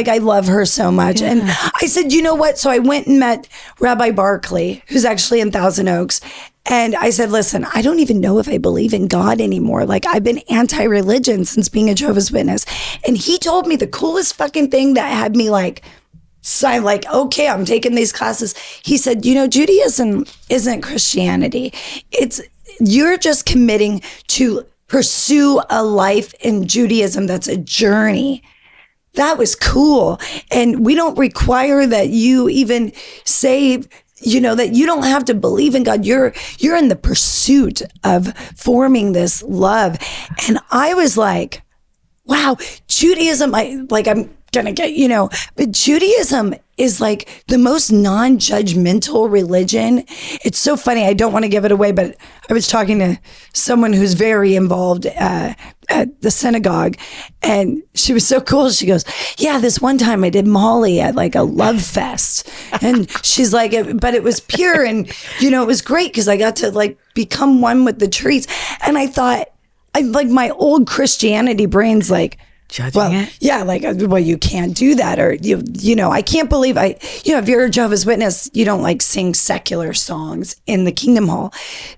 I love her so much. And I said, "You know what?" So I went and met Rabbi Barkley, who's actually in Thousand Oaks. And I said, "Listen, I don't even know if I believe in God anymore. Like, I've been anti-religion since being a Jehovah's Witness." And he told me the coolest fucking thing that had me like, so I'm like, okay, I'm taking these classes. He said, Judaism isn't Christianity. You're just committing to pursue a life in Judaism that's a journey. That was cool. And we don't require that you even say, that you don't have to believe in God. You're in the pursuit of forming this love. And I was like, wow, Judaism, I'm gonna get, but Judaism is like the most non-judgmental religion. It's so funny. I don't want to give it away, but I was talking to someone who's very involved at the synagogue, and she was so cool. She goes, "Yeah, this one time I did Molly at like a love fest," and she's like, "But it was pure, and it was great because I got to like become one with the trees." And I thought, my old Christianity brain's like, Judging it? Yeah, you can't do that. Or, I can't believe if you're a Jehovah's Witness, you don't like sing secular songs in the Kingdom Hall.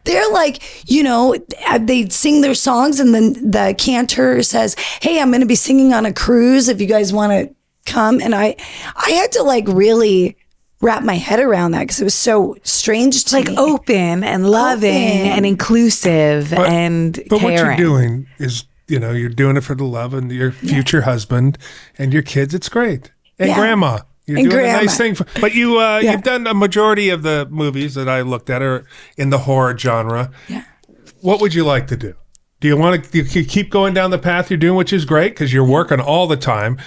They're like, they sing their songs and then the cantor says, "Hey, I'm going to be singing on a cruise if you guys want to come." And I had to like really wrap my head around that because it was so strange to Like me. open and loving Open. and inclusive and But caring. what you're doing is, you're doing it for the love and your future husband and your kids. It's great. And Yeah. grandma. You're And doing a grandma. nice thing. But you've done a majority of the movies that I looked at are in the horror genre. Yeah. What would you like to do? Do you want to keep going down the path you're doing, which is great because you're working all the time?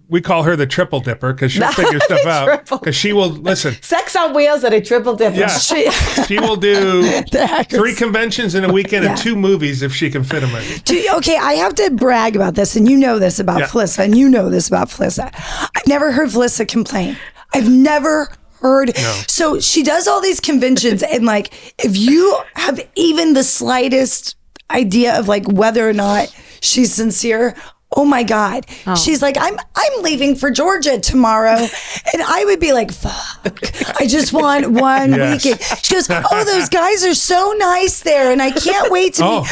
We call her the triple dipper because she'll figure stuff out. triple. Because she will listen. Sex on wheels at a triple dipper. Yeah, she will do The hackers. 3 conventions in a weekend and 2 movies if she can fit them in. Okay, I have to brag about this, and you know this about Yeah. Felissa, and you know this about Felissa. I've never heard Felissa complain. I've never heard. No. So she does all these conventions, and like, if you have even the slightest idea of like whether or not she's sincere, oh my God. She's like, I'm leaving for Georgia tomorrow. And I would be like, fuck. I just want one Yes. weekend. She goes, oh, those guys are so nice there. And I can't wait to Oh. be.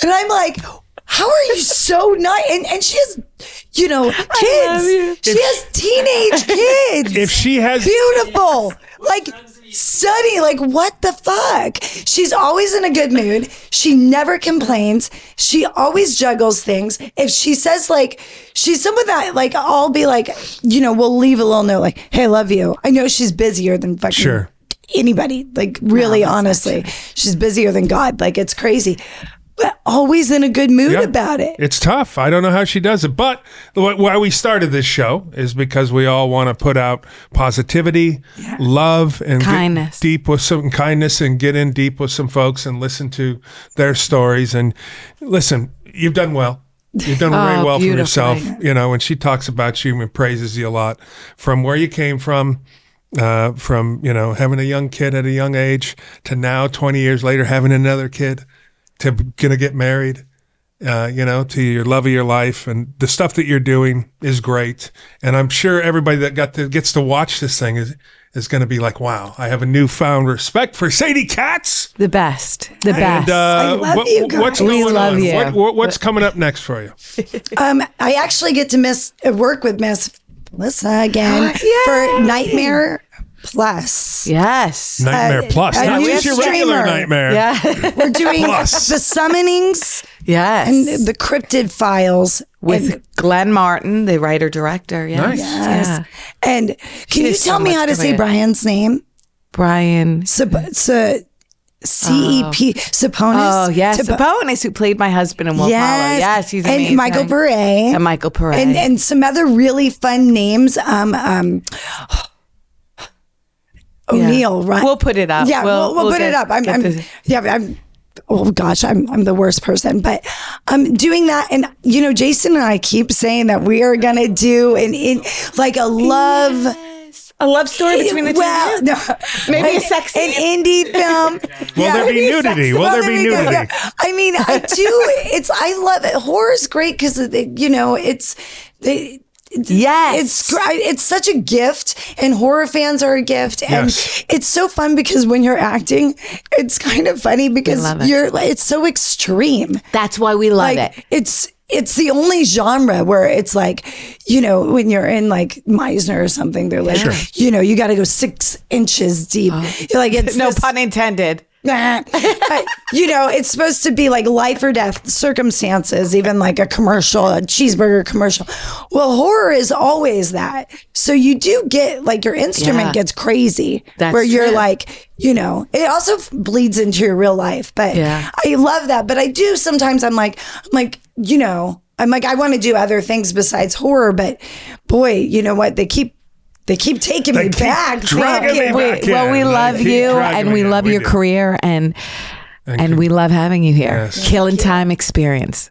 And I'm like, how are you so nice? And she has, kids. She has teenage kids. If she has Beautiful. Like, stunning. Like, what the fuck? She's always in a good mood. She never complains. She always juggles things. If she says, like, she's someone that, like, I'll be like, we'll leave a little note, like, hey, I love you. I know she's busier than fucking Sure. anybody. Like, really, honestly. She's busier than God. Like, it's crazy. But always in a good mood about it. It's tough. I don't know how she does it. But why we started this show is because we all want to put out positivity, love, and Kindness. get deep with some kindness and get in deep with some folks and listen to their stories. And listen, you've done well. You've done very well for yourself. beautifully. And she talks about you and praises you a lot from where you came from having a young kid at a young age to now 20 years later having another kid. To gonna get married, to your love of your life, and the stuff that you're doing is great. And I'm sure everybody that gets to watch this thing is going to be like, wow, I have a newfound respect for Sadie Katz. The best. The best. And I love you guys. what's going We love on? you. What's coming up next for you? I actually get to work with Miss Felissa again for Nightmare Plus. Yes. Nightmare Plus. a Not new just your regular streamer. nightmare. Yeah. We're doing Plus. the summonings Yes. and the cryptid files With Glenn Martin, the writer director. Yes. Nice. Yes. Yeah. And can you has tell so me much how to say career. Brian's name? Brian. CEP Saponis. Oh, yes. Tip- Saponis, who played my husband in Wolf Hollow. Yes, he's amazing. And Michael Bure. And Michael Pare. And some other really fun names. O'Neill, right? We'll put it up. Yeah, we'll put it up. I'm oh gosh, I'm the worst person, but I'm doing that. And, Jason and I keep saying that we are going to do like a love. a love story between the two of you? No. Maybe a sex an scene. indie film. Will there be nudity? Will there be go. nudity? Yeah. I mean, I do. I love it. Horror's great because, Yes. it's such a gift, and horror fans are a gift, and Yes. it's so fun because when you're acting, it's kind of funny because love it. it's so extreme. That's why we love Like it. it's the only genre where it's like, when you're in like Meisner or something, they're like, you got to go 6 inches deep. You're like, it's No this- pun intended. it's supposed to be like life or death circumstances, even like a commercial, a cheeseburger commercial. Well, horror is always that. So you do get like your instrument Yeah. gets crazy That's where you're true. like, it also bleeds into your real life. But Yeah. I love that. But I do sometimes I'm like, I want to do other things besides horror. But boy, you know what? They keep taking me keep back. dragging me back. Well, we Yeah, love keep you dragging and me we in. love We your do. career and you. we love having you here. Yes. Killing Time Experience.